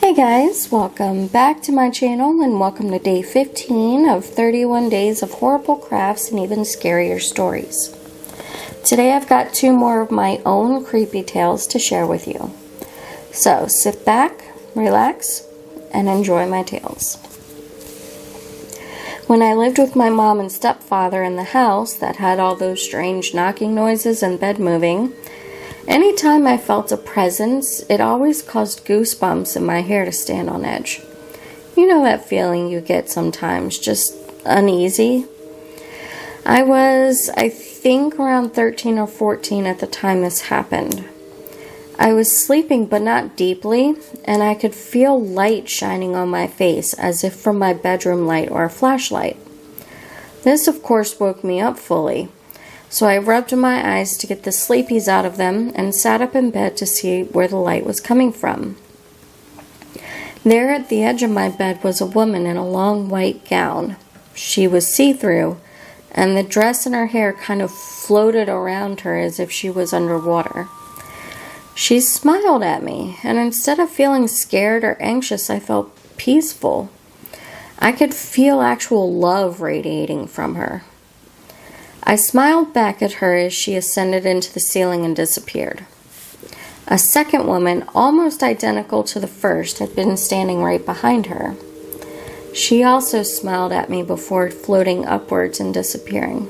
Hey guys, welcome back to my channel and welcome to day 15 of 31 days of horrible crafts and even scarier stories. Today I've got 2 more of my own creepy tales to share with you. So sit back, relax, and enjoy my tales. When I lived with my mom and stepfather in the house that had all those strange knocking noises and bed moving, anytime I felt a presence, it always caused goosebumps in my hair to stand on edge. You know that feeling you get sometimes, just uneasy? I was, I think, around 13 or 14 at the time this happened. I was sleeping, but not deeply, and I could feel light shining on my face, as if from my bedroom light or a flashlight. This, of course, woke me up fully. So I rubbed my eyes to get the sleepies out of them and sat up in bed to see where the light was coming from. There at the edge of my bed was a woman in a long white gown. She was see-through, and the dress and her hair kind of floated around her as if she was underwater. She smiled at me, and instead of feeling scared or anxious, I felt peaceful. I could feel actual love radiating from her. I smiled back at her as she ascended into the ceiling and disappeared. A second woman, almost identical to the first, had been standing right behind her. She also smiled at me before floating upwards and disappearing.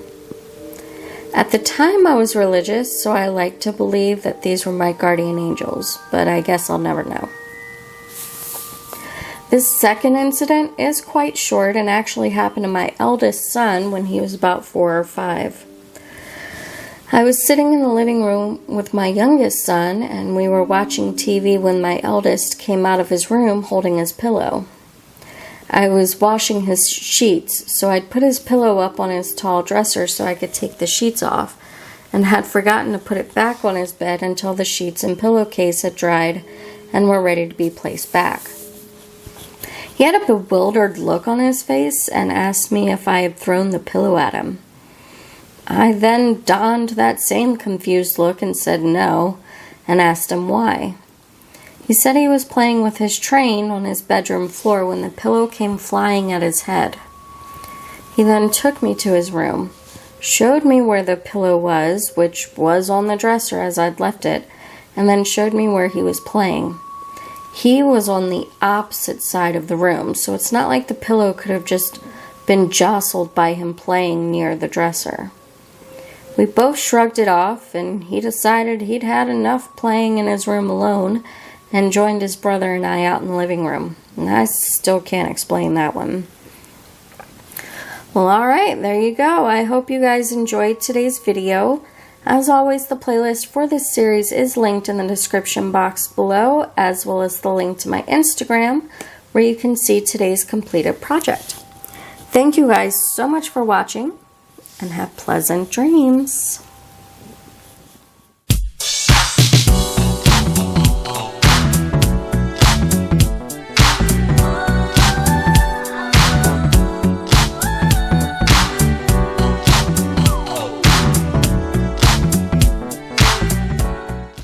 At the time I was religious, so I liked to believe that these were my guardian angels, but I guess I'll never know. This second incident is quite short and actually happened to my eldest son when he was about 4 or 5. I was sitting in the living room with my youngest son and we were watching TV when my eldest came out of his room holding his pillow. I was washing his sheets, so I'd put his pillow up on his tall dresser so I could take the sheets off and had forgotten to put it back on his bed until the sheets and pillowcase had dried and were ready to be placed back. He had a bewildered look on his face and asked me if I had thrown the pillow at him. I then donned that same confused look and said no, and asked him why. He said he was playing with his train on his bedroom floor when the pillow came flying at his head. He then took me to his room, showed me where the pillow was, which was on the dresser as I'd left it, and then showed me where he was playing. He was on the opposite side of the room, so it's not like the pillow could have just been jostled by him playing near the dresser. We both shrugged it off, and he decided he'd had enough playing in his room alone and joined his brother and I out in the living room. And I still can't explain that one. Well, alright, there you go. I hope you guys enjoyed today's video. As always, the playlist for this series is linked in the description box below, as well as the link to my Instagram, where you can see today's completed project. Thank you guys so much for watching, and have pleasant dreams.